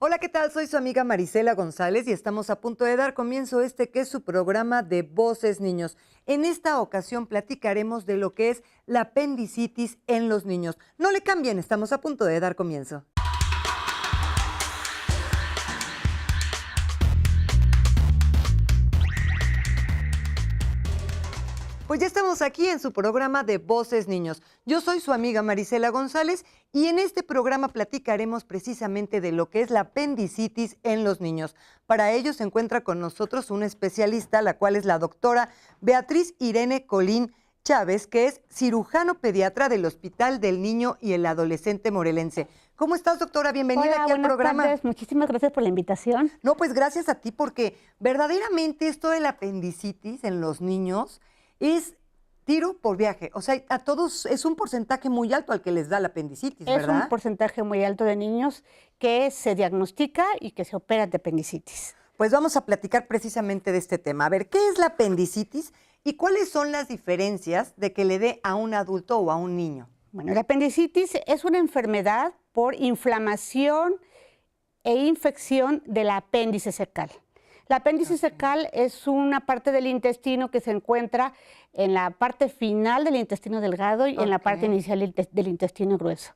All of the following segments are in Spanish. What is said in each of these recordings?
Hola, ¿qué tal? Soy su amiga Marisela González y estamos a punto de dar comienzo a este que es su programa de Voces Niños. En esta ocasión platicaremos de lo que es la apendicitis en los niños. No le cambien, estamos a punto de dar comienzo. Pues ya estamos aquí en su programa de Voces Niños. Yo soy su amiga Marisela González y en este programa platicaremos precisamente de lo que es la apendicitis en los niños. Para ello se encuentra con nosotros una especialista, la cual es la doctora Beatriz Irene Colín Chávez, que es cirujano pediatra del Hospital del Niño y el Adolescente Morelense. ¿Cómo estás, doctora? Bienvenida Hola, aquí al programa. Buenas tardes. Muchísimas gracias por la invitación. No, pues gracias a ti porque verdaderamente esto de la apendicitis en los niños es tiro por viaje. O sea, a todos es un porcentaje muy alto al que les da la apendicitis, ¿verdad? Es un porcentaje muy alto de niños que se diagnostica y que se opera de apendicitis. Pues vamos a platicar precisamente de este tema. A ver, ¿qué es la apendicitis y cuáles son las diferencias de que le dé a un adulto o a un niño? Bueno, la apendicitis es una enfermedad por inflamación e infección del apéndice cercal. El apéndice cercal es una parte del intestino que se encuentra en la parte final del intestino delgado y en la parte inicial del intestino grueso.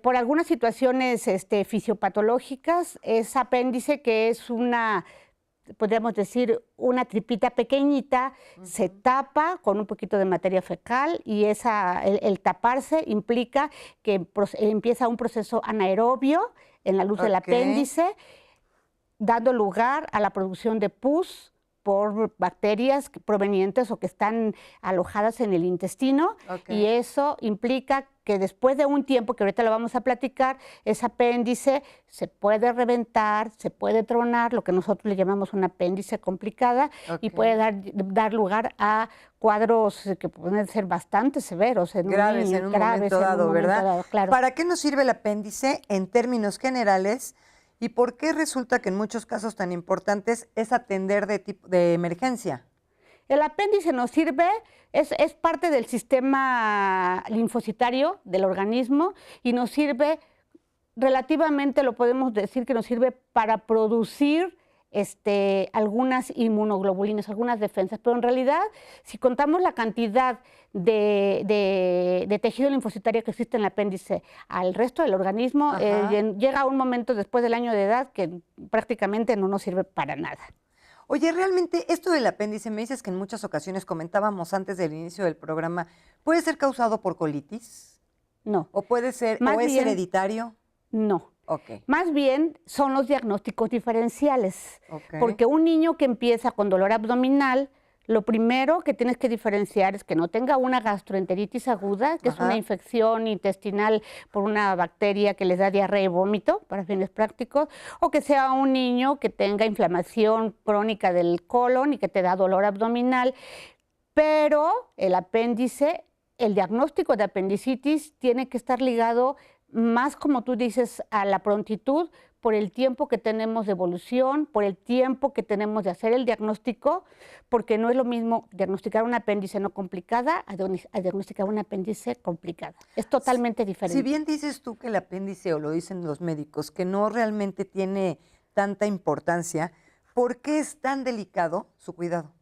Por algunas situaciones fisiopatológicas, es apéndice, que es una, podríamos decir, una tripita pequeñita, se tapa con un poquito de materia fecal y el taparse implica que empieza un proceso anaerobio en la luz del apéndice, dando lugar a la producción de pus por bacterias provenientes o que están alojadas en el intestino, y eso implica que después de un tiempo, que ahorita lo vamos a platicar, ese apéndice se puede reventar, se puede tronar, lo que nosotros le llamamos un apéndice complicada, y puede dar lugar a cuadros que pueden ser bastante severos en graves, un niño, en un momento dado, ¿verdad? Claro. ¿Para qué nos sirve el apéndice en términos generales? ¿Y por qué resulta que en muchos casos tan importantes es atender de emergencia? El apéndice nos sirve, es parte del sistema linfocitario del organismo y nos sirve relativamente, lo podemos decir que nos sirve para producir algunas inmunoglobulinas, algunas defensas, pero en realidad, si contamos la cantidad de tejido linfocitario que existe en el apéndice al resto del organismo, llega un momento después del año de edad que prácticamente no nos sirve para nada. Oye, realmente esto del apéndice, me dices que en muchas ocasiones comentábamos antes del inicio del programa, ¿puede ser causado por colitis? No. ¿O puede ser, o es hereditario? No. Más bien son los diagnósticos diferenciales, porque un niño que empieza con dolor abdominal, lo primero que tienes que diferenciar es que no tenga una gastroenteritis aguda, que es una infección intestinal por una bacteria que les da diarrea y vómito, para fines prácticos, o que sea un niño que tenga inflamación crónica del colon y que te da dolor abdominal. Pero el apéndice, el diagnóstico de apendicitis tiene que estar ligado más, como tú dices, a la prontitud, por el tiempo que tenemos de evolución, por el tiempo que tenemos de hacer el diagnóstico, porque no es lo mismo diagnosticar una apéndice no complicada a diagnosticar una apéndice complicada. Es totalmente diferente. Si bien dices tú que el apéndice, o lo dicen los médicos, que no realmente tiene tanta importancia, ¿por qué es tan delicado su cuidado?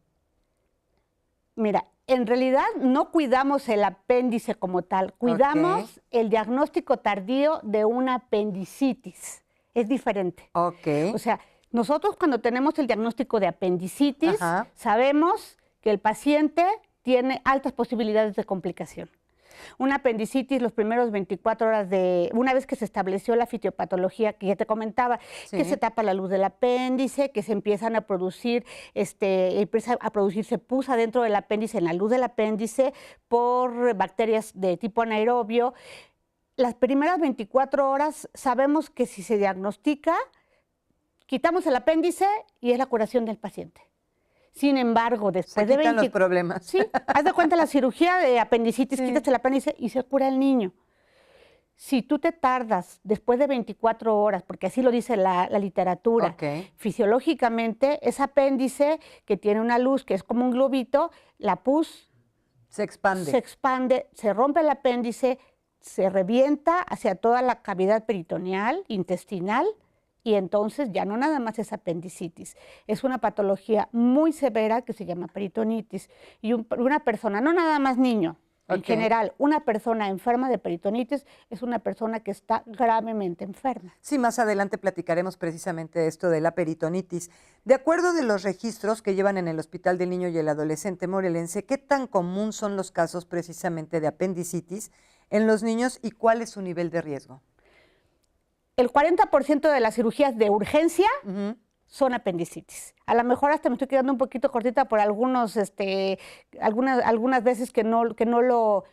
Mira, en realidad no cuidamos el apéndice como tal, cuidamos el diagnóstico tardío de una apendicitis. Es diferente. O sea, nosotros cuando tenemos el diagnóstico de apendicitis, sabemos que el paciente tiene altas posibilidades de complicación. Una apendicitis, los primeros 24 horas una vez que se estableció la fisiopatología que ya te comentaba, que se tapa la luz del apéndice, que se empiezan a producir, empieza a producirse pus adentro del apéndice, en la luz del apéndice, por bacterias de tipo anaerobio. Las primeras 24 horas sabemos que si se diagnostica, quitamos el apéndice y es la curación del paciente. Sin embargo, después de los problemas. Sí, haz de cuenta la cirugía de apendicitis, quitas el apéndice y se cura el niño. Si tú te tardas después de 24 horas, porque así lo dice la literatura, fisiológicamente, ese apéndice que tiene una luz que es como un globito, la pus se expande. Se expande, se rompe el apéndice, se revienta hacia toda la cavidad peritoneal, intestinal, y entonces ya no nada más es apendicitis, es una patología muy severa que se llama peritonitis. Y una persona, no nada más niño, en general, una persona enferma de peritonitis es una persona que está gravemente enferma. Sí, más adelante platicaremos precisamente de esto de la peritonitis. De acuerdo de los registros que llevan en el Hospital del Niño y el Adolescente Morelense, ¿qué tan común son los casos precisamente de apendicitis en los niños y cuál es su nivel de riesgo? El 40% de las cirugías de urgencia son apendicitis. A lo mejor hasta me estoy quedando un poquito cortita por algunas veces que no lo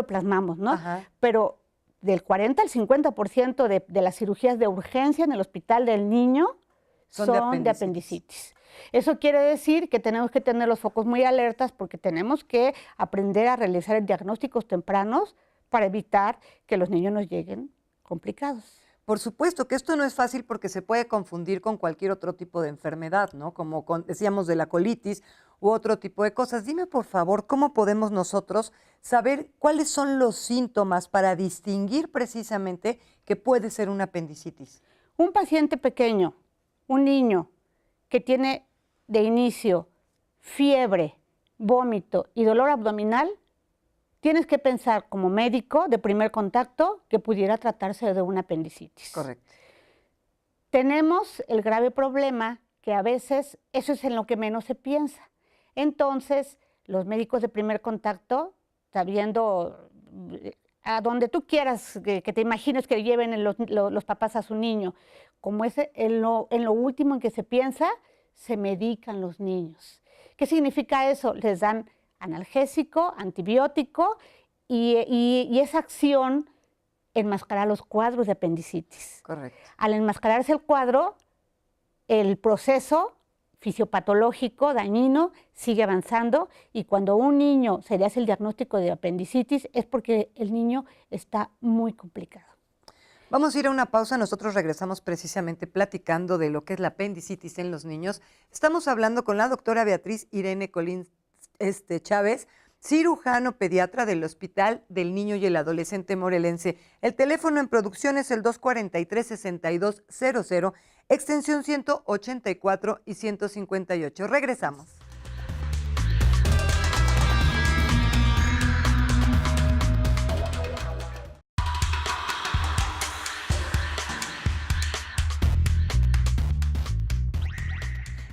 plasmamos, ¿no? Ajá. Pero del 40 al 50% de las cirugías de urgencia en el Hospital del Niño son de apendicitis. Eso quiere decir que tenemos que tener los focos muy alertas porque tenemos que aprender a realizar diagnósticos tempranos para evitar que los niños nos lleguen complicados. Por supuesto que esto no es fácil porque se puede confundir con cualquier otro tipo de enfermedad, ¿no? Como decíamos de la colitis u otro tipo de cosas. Dime, por favor, ¿cómo podemos nosotros saber cuáles son los síntomas para distinguir precisamente que puede ser una apendicitis? Un paciente pequeño, un niño que tiene de inicio fiebre, vómito y dolor abdominal, tienes que pensar como médico de primer contacto que pudiera tratarse de una apendicitis. Correcto. Tenemos el grave problema que a veces eso es en lo que menos se piensa. Entonces, los médicos de primer contacto, sabiendo a donde tú quieras que te imagines que lleven los papás a su niño, como es en lo último en que se piensa, se medican los niños. ¿Qué significa eso? Les dan analgésico, antibiótico y esa acción enmascara los cuadros de apendicitis. Correcto. Al enmascararse el cuadro, el proceso fisiopatológico dañino sigue avanzando y cuando un niño se le hace el diagnóstico de apendicitis es porque el niño está muy complicado. Vamos a ir a una pausa, nosotros regresamos precisamente platicando de lo que es la apendicitis en los niños. Estamos hablando con la doctora Beatriz Irene Colín Chávez, cirujano pediatra del Hospital del Niño y el Adolescente Morelense. El teléfono en producción es el 243-6200, extensión 184 y 158. Regresamos.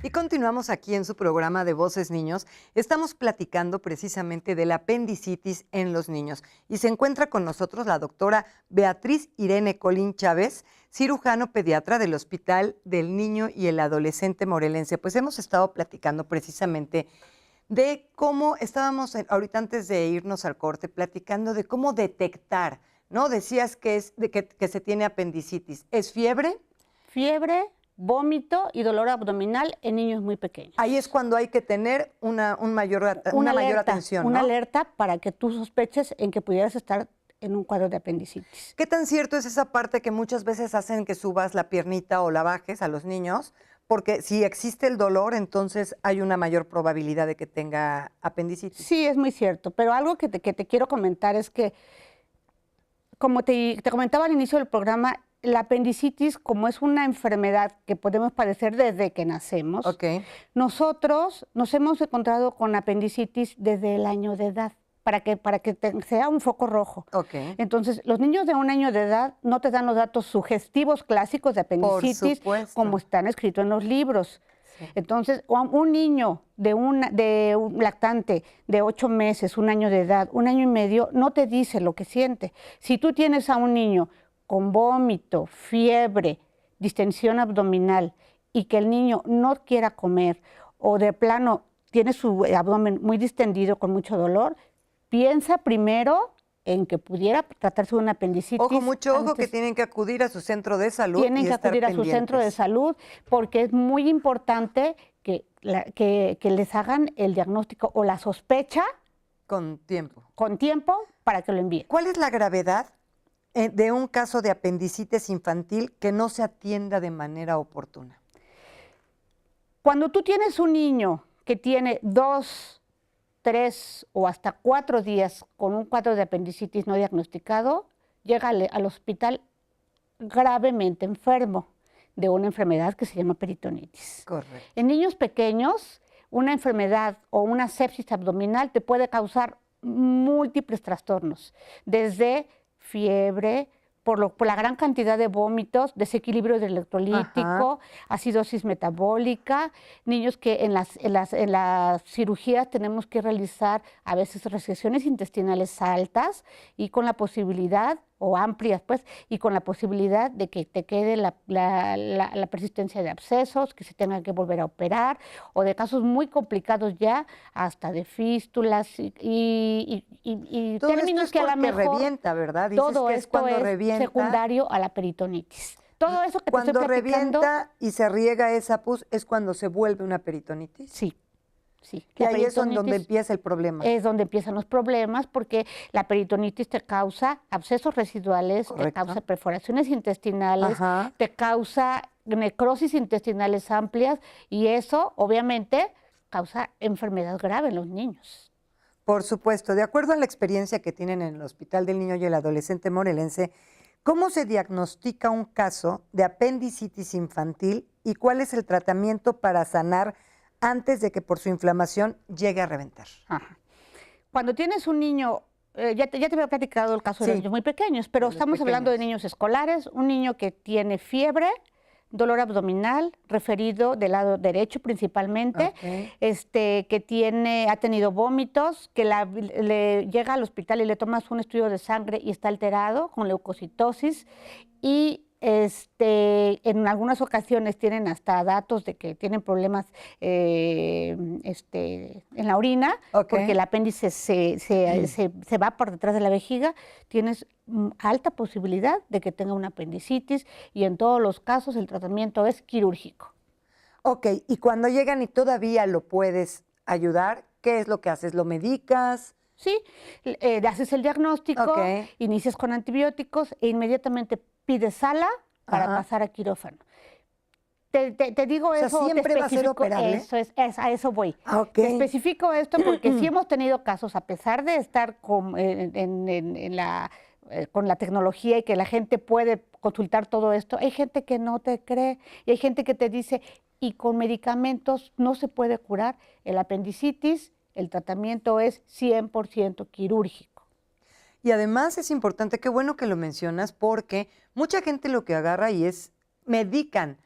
Y continuamos aquí en su programa de Voces Niños. Estamos platicando precisamente de la apendicitis en los niños. Y se encuentra con nosotros la doctora Beatriz Irene Colín Chávez, cirujano pediatra del Hospital del Niño y el Adolescente Morelense. Pues hemos estado platicando precisamente de cómo estábamos, ahorita antes de irnos al corte, platicando de cómo detectar, ¿no? Decías que se tiene apendicitis. ¿Es fiebre? Fiebre, vómito y dolor abdominal en niños muy pequeños. Ahí es cuando hay que tener una mayor atención, ¿no? Una alerta para que tú sospeches en que pudieras estar en un cuadro de apendicitis. ¿Qué tan cierto es esa parte que muchas veces hacen que subas la piernita o la bajes a los niños? Porque si existe el dolor, entonces hay una mayor probabilidad de que tenga apendicitis. Sí, es muy cierto, pero algo que te quiero comentar es que, como te comentaba al inicio del programa, la apendicitis, como es una enfermedad que podemos padecer desde que nacemos, nosotros nos hemos encontrado con apendicitis desde el año de edad, para que sea un foco rojo. Entonces, los niños de 1 año de edad no te dan los datos sugestivos clásicos de apendicitis como están escritos en los libros. Sí. Entonces, un niño de un lactante de 8 meses, 1 año de edad, 1 año y medio, no te dice lo que siente. Si tú tienes a un niño con vómito, fiebre, distensión abdominal y que el niño no quiera comer o de plano tiene su abdomen muy distendido con mucho dolor, piensa primero en que pudiera tratarse de una apendicitis. Ojo, mucho ojo, que tienen que acudir a su centro de salud. Tienen que acudir a su centro de salud porque es muy importante que les hagan el diagnóstico o la sospecha con tiempo. Con tiempo para que lo envíen. ¿Cuál es la gravedad de un caso de apendicitis infantil que no se atienda de manera oportuna? Cuando tú tienes un niño que tiene 2, 3 o hasta 4 días con un cuadro de apendicitis no diagnosticado, llega al hospital gravemente enfermo. de una enfermedad que se llama peritonitis. Correcto. En niños pequeños, una enfermedad o una sepsis abdominal te puede causar múltiples trastornos, desde fiebre, por la gran cantidad de vómitos, desequilibrio electrolítico, acidosis metabólica, niños que en las cirugías tenemos que realizar a veces resecciones intestinales altas y con la posibilidad, o amplias pues, y con la posibilidad de que te quede la persistencia de abscesos, que se tenga que volver a operar, o de casos muy complicados ya, hasta de fístulas y Todo términos esto es que a lo porque mejor... revienta, ¿verdad? Dices Todo que esto cuando es revienta, secundario a la peritonitis. Todo eso que te cuando estoy platicando... revienta y se riega esa pus es cuando se vuelve una peritonitis. Sí, sí. Y La ahí es donde peritonitis empieza el problema. es donde empiezan los problemas, porque la peritonitis te causa abscesos residuales, te Correcto. causa perforaciones intestinales, Ajá. te causa necrosis intestinales amplias, y eso obviamente causa enfermedad grave en los niños. Por supuesto, de acuerdo a la experiencia que tienen en el Hospital del Niño y el Adolescente Morelense, ¿cómo se diagnostica un caso de apendicitis infantil y cuál es el tratamiento para sanar antes de que por su inflamación llegue a reventar? Ajá. Cuando tienes un niño, ya te había platicado el caso de Sí. los niños muy pequeños, pero De los estamos hablando de pequeños. niños escolares, un niño que tiene fiebre, dolor abdominal, referido del lado derecho principalmente, Ok. que ha tenido vómitos, que le llega al hospital y le tomas un estudio de sangre y está alterado con leucocitosis, y en algunas ocasiones tienen hasta datos de que tienen problemas en la orina, Ok. porque el apéndice se va por detrás de la vejiga. Tienes alta posibilidad de que tenga una apendicitis, y en todos los casos el tratamiento es quirúrgico. Ok, y cuando llegan y todavía lo puedes ayudar, ¿qué es lo que haces? ¿Lo medicas? Sí, haces el diagnóstico, Ok. inicias con antibióticos e inmediatamente pides sala para Ajá. pasar a quirófano. Te digo O sea, eso, te ¿siempre va a ser especifico, operable? a eso voy. Ah, ok. Te especifico esto porque sí hemos tenido casos, a pesar de estar con la tecnología y que la gente puede consultar todo esto, hay gente que no te cree y hay gente que te dice, y con medicamentos no se puede curar el apendicitis, el tratamiento es 100% quirúrgico. Y además es importante, qué bueno que lo mencionas, porque mucha gente lo que agarra y es, medican,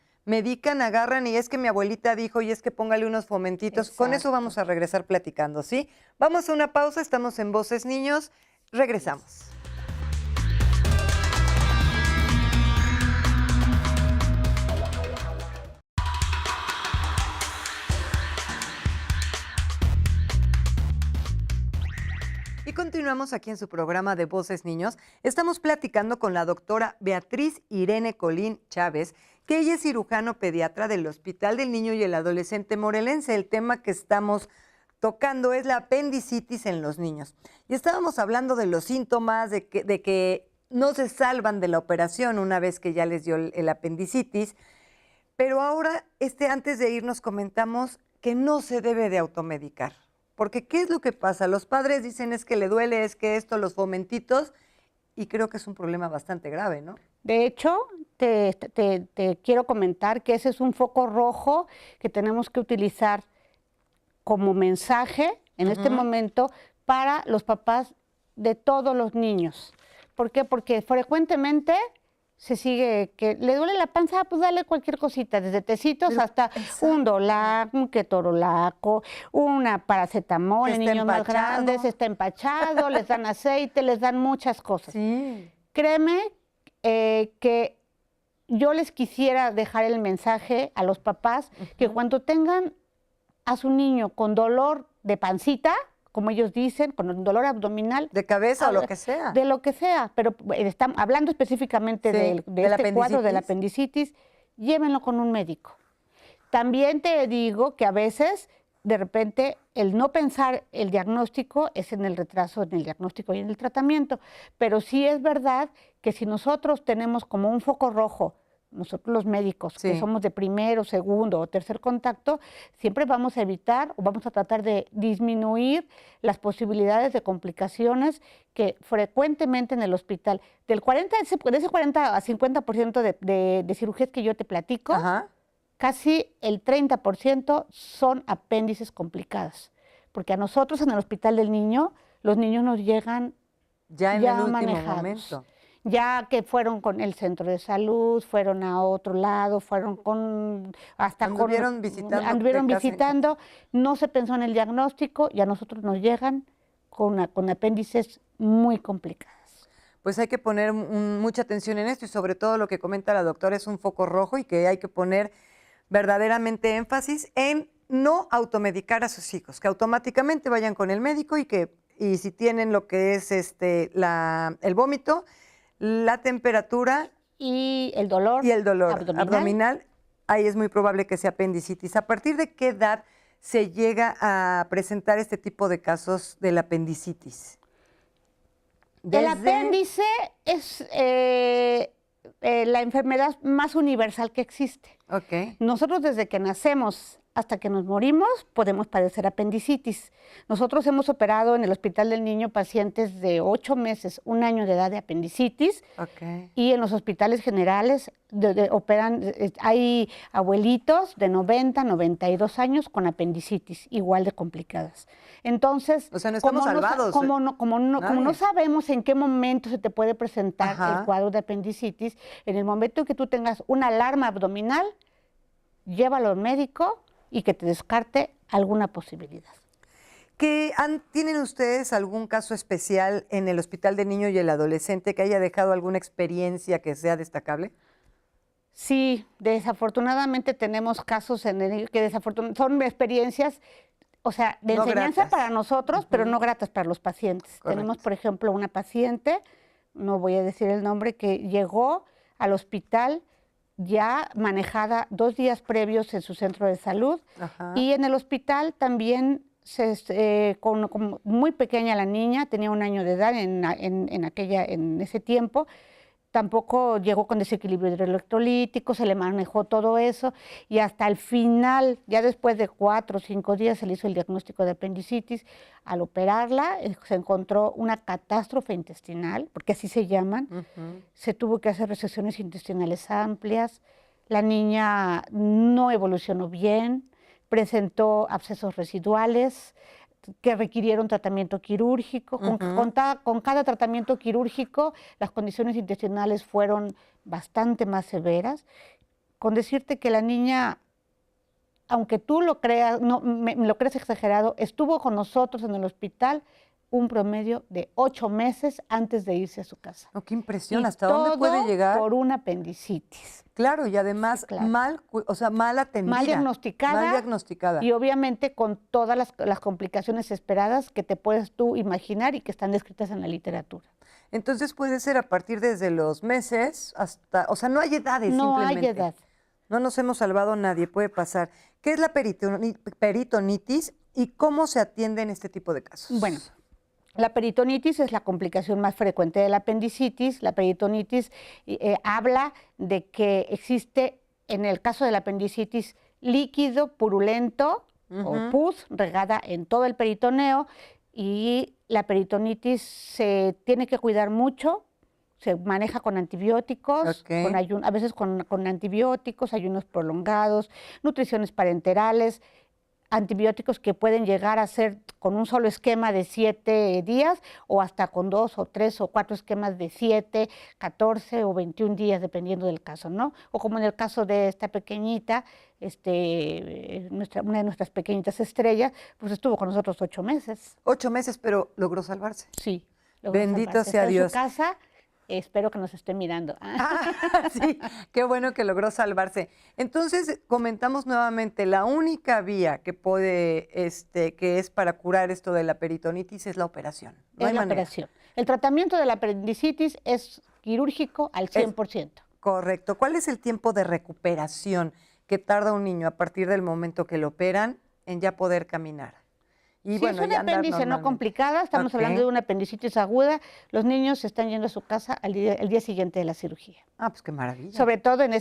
agarran y es que mi abuelita dijo y es que póngale unos fomentitos. Con eso Exacto. vamos a regresar platicando, ¿sí? Vamos a una pausa, estamos en Voces Niños, regresamos. Y continuamos aquí en su programa de Voces Niños. Estamos platicando con la doctora Beatriz Irene Colín Chávez, que ella es cirujano pediatra del Hospital del Niño y el Adolescente Morelense. El tema que estamos tocando es la apendicitis en los niños. Y estábamos hablando de los síntomas, de que no se salvan de la operación una vez que ya les dio el apendicitis. Pero ahora, antes de irnos, comentamos que no se debe de automedicar. Porque, ¿qué es lo que pasa? Los padres dicen es que le duele, es que esto, los fomentitos, y creo que es un problema bastante grave, ¿no? De hecho, te quiero comentar que ese es un foco rojo que tenemos que utilizar como mensaje en este momento para los papás de todos los niños. ¿Por qué? Porque frecuentemente se sigue que le duele la panza, pues dale cualquier cosita, desde tecitos hasta un Dolac, un ketorolaco, una paracetamol, en niños más grandes, está empachado, les dan aceite, les dan muchas cosas. Sí. Créeme que yo les quisiera dejar el mensaje a los papás que cuando tengan a su niño con dolor de pancita, como ellos dicen, con dolor abdominal. De cabeza o lo que sea. De lo que sea, pero estamos hablando específicamente Sí, de este cuadro de la apendicitis, llévenlo con un médico. También te digo que a veces, de repente, el no pensar el diagnóstico es en el retraso en el diagnóstico y en el tratamiento, pero sí es verdad que si nosotros tenemos como un foco rojo nosotros los médicos, Sí. que somos de primero, segundo o tercer contacto, siempre vamos a evitar o vamos a tratar de disminuir las posibilidades de complicaciones que frecuentemente en el hospital, de ese 40 a 50% de cirugías que yo te platico, Ajá. casi el 30% son apéndices complicadas. Porque a nosotros en el Hospital del Niño, los niños nos llegan Ya en ya el último manejados. momento. Ya que fueron con el centro de salud, fueron a otro lado, fueron con Anduvieron visitando de anduvieron casa en visitando, no se pensó en el diagnóstico y a nosotros nos llegan con apéndices muy complicadas. Pues hay que poner mucha atención en esto y sobre todo lo que comenta la doctora es un foco rojo y que hay que poner verdaderamente énfasis en no automedicar a sus hijos, que automáticamente vayan con el médico y si tienen lo que es el vómito, la temperatura Y el dolor, y el dolor abdominal, ahí es muy probable que sea apendicitis. ¿A partir de qué edad se llega a presentar este tipo de casos de la apendicitis? El apéndice es la enfermedad más universal que existe. Ok. Nosotros desde que nacemos hasta que nos morimos podemos padecer apendicitis. Nosotros hemos operado en el Hospital del Niño pacientes de 8 meses, 1 año de edad de apendicitis. Ok. Y en los hospitales generales hay abuelitos de 90, 92 años con apendicitis, igual de complicadas. Entonces, O sea, no estamos salvados. como no sabemos en qué momento se te puede presentar Ajá. el cuadro de apendicitis, en el momento en que tú tengas una alarma abdominal, llévalo al médico y que te descarte alguna posibilidad. ¿Tienen ustedes algún caso especial en el Hospital del Niño y el Adolescente que haya dejado alguna experiencia que sea destacable? Sí, desafortunadamente tenemos casos que son experiencias, o sea, de No enseñanza gratas. para nosotros, pero no gratas para los pacientes. Correcto. Tenemos, por ejemplo, una paciente, no voy a decir el nombre, que llegó al hospital ya manejada 2 días previos en su centro de salud. Ajá. Y en el hospital también, con muy pequeña la niña, tenía 1 año de edad en ese tiempo. Tampoco llegó con desequilibrio hidroelectrolítico, se le manejó todo eso y hasta el final, ya después de 4 o 5 días, se le hizo el diagnóstico de apendicitis. Al operarla, se encontró una catástrofe intestinal, porque así se llaman. Ujú. Se tuvo que hacer resecciones intestinales amplias. La niña no evolucionó bien, presentó abscesos residuales que requirieron tratamiento quirúrgico. Con cada tratamiento quirúrgico, las condiciones intestinales fueron bastante más severas. Con decirte que la niña, aunque tú lo creas, lo creas exagerado, estuvo con nosotros en el hospital un promedio de 8 meses antes de irse a su casa. Oh, qué impresión, Y ¿hasta dónde puede todo llegar? por una apendicitis. Claro, y además Sí, claro. mal atendida. Mal diagnosticada. Mal diagnosticada. Y obviamente con todas las complicaciones esperadas que te puedes tú imaginar y que están descritas en la literatura. Entonces puede ser a partir desde los meses hasta, o sea, no hay edades No hay simplemente. edad. No nos hemos salvado nadie, puede pasar. ¿Qué es la peritonitis y cómo se atiende en este tipo de casos? Bueno, la peritonitis es la complicación más frecuente de la apendicitis. La peritonitis habla de que existe, en el caso de la apendicitis, líquido purulento o pus regada en todo el peritoneo, y la peritonitis se tiene que cuidar mucho. Se maneja con antibióticos, Ok. a veces con antibióticos, ayunos prolongados, nutriciones parenterales, antibióticos que pueden llegar a ser con un solo esquema de 7 días o hasta con 2 o 3 o 4 esquemas de 7, 14 o 21 días, dependiendo del caso, ¿no? O como en el caso de esta pequeñita, una de nuestras pequeñitas estrellas, pues estuvo con nosotros 8 meses. 8 meses, pero logró salvarse. Sí. logró Bendito salvarse. sea Está Dios. En su casa, espero que nos esté mirando. Sí, qué bueno que logró salvarse. Entonces, comentamos nuevamente, la única vía que puede, que es para curar esto de la peritonitis es la operación. No Es hay la manera. operación. El tratamiento de la apendicitis es quirúrgico al 100%. Correcto. ¿Cuál es el tiempo de recuperación que tarda un niño a partir del momento que lo operan en ya poder caminar Y si bueno, es ya una andar apéndice no normalmente. complicada, estamos hablando de una apendicitis aguda, los niños se están yendo a su casa el día siguiente de la cirugía. Ah, pues qué maravilla. Sobre todo en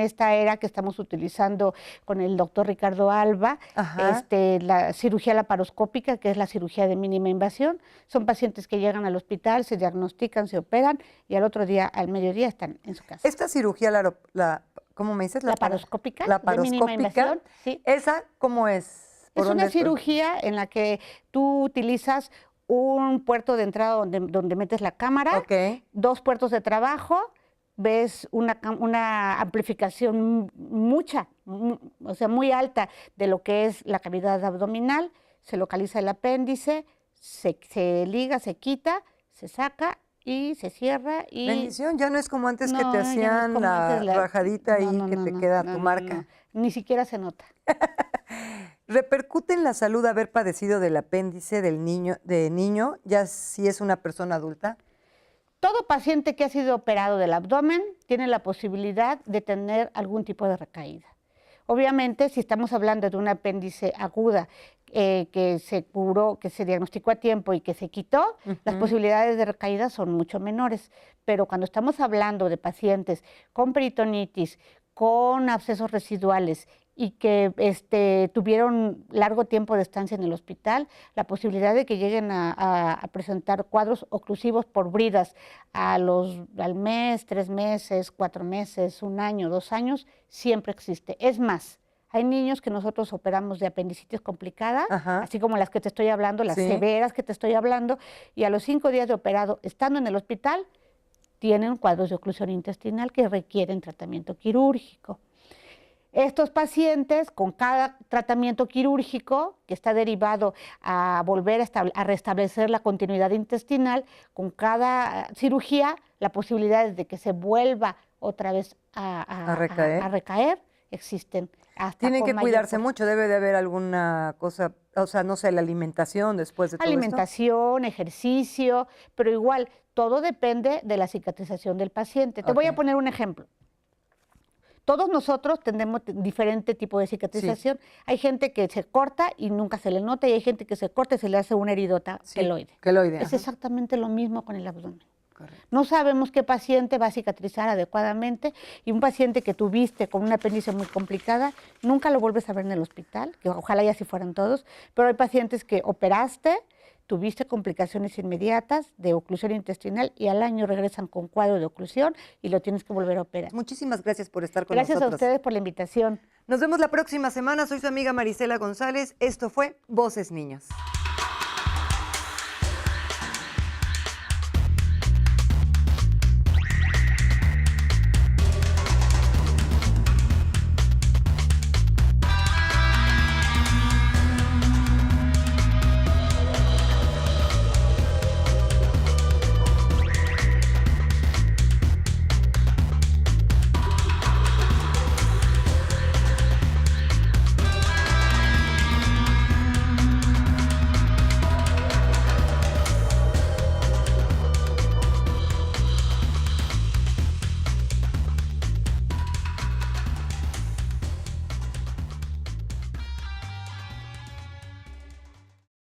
esta era que estamos utilizando con el doctor Ricardo Alba, Ajá. la cirugía laparoscópica, que es la cirugía de mínima invasión. Son pacientes que llegan al hospital, se diagnostican, se operan y al otro día, al mediodía, están en su casa. Esta cirugía, ¿cómo me dices? Laparoscópica, de Laparoscópica. mínima invasión, sí. ¿Esa cómo es? Es una cirugía en la que tú utilizas un puerto de entrada donde metes la cámara, Ok. 2 puertos de trabajo, ves una amplificación o sea, muy alta de lo que es la cavidad abdominal, se localiza el apéndice, se liga, se quita, se saca y se cierra. Y Bendición, ya no es como antes que No, te ya no es hacían como la antes rajadita ahí no, que no, te no, queda no, tu no, marca. no. Ni siquiera se nota. ¿Repercute en la salud haber padecido del apéndice de niño, ya si es una persona adulta? Todo paciente que ha sido operado del abdomen tiene la posibilidad de tener algún tipo de recaída. Obviamente, si estamos hablando de un apéndice aguda que se curó, que se diagnosticó a tiempo y que se quitó, las posibilidades de recaída son mucho menores. Pero cuando estamos hablando de pacientes con peritonitis, con abscesos residuales y que tuvieron largo tiempo de estancia en el hospital, la posibilidad de que lleguen a presentar cuadros oclusivos por bridas al mes, 3 meses, 4 meses, 1 año, 2 años, siempre existe. Es más, hay niños que nosotros operamos de apendicitis complicada, Ajá. así como las que te estoy hablando, las Sí. severas que te estoy hablando, y a los 5 días de operado, estando en el hospital, tienen cuadros de oclusión intestinal que requieren tratamiento quirúrgico. Estos pacientes, con cada tratamiento quirúrgico, que está derivado a volver a restablecer la continuidad intestinal, con cada cirugía, la posibilidad de que se vuelva otra vez a recaer existen. Tienen que cuidarse mucho, debe de haber alguna cosa, o sea, no sé, la alimentación después de todo esto. Alimentación, ejercicio, pero igual, todo depende de la cicatrización del paciente. Te voy a poner un ejemplo. Todos nosotros tenemos diferente tipo de cicatrización. Sí. Hay gente que se corta y nunca se le nota, y hay gente que se corta y se le hace una heridota queloide. Es exactamente lo mismo con el abdomen. Correcto. No sabemos qué paciente va a cicatrizar adecuadamente, y un paciente que tuviste con una apéndice muy complicada, nunca lo vuelves a ver en el hospital, que ojalá ya así fueran todos, pero hay pacientes que operaste, tuviste complicaciones inmediatas de oclusión intestinal y al año regresan con cuadro de oclusión y lo tienes que volver a operar. Muchísimas gracias por estar con nosotros. Gracias a ustedes por la invitación. Nos vemos la próxima semana. Soy su amiga Marisela González. Esto fue Voces Niños.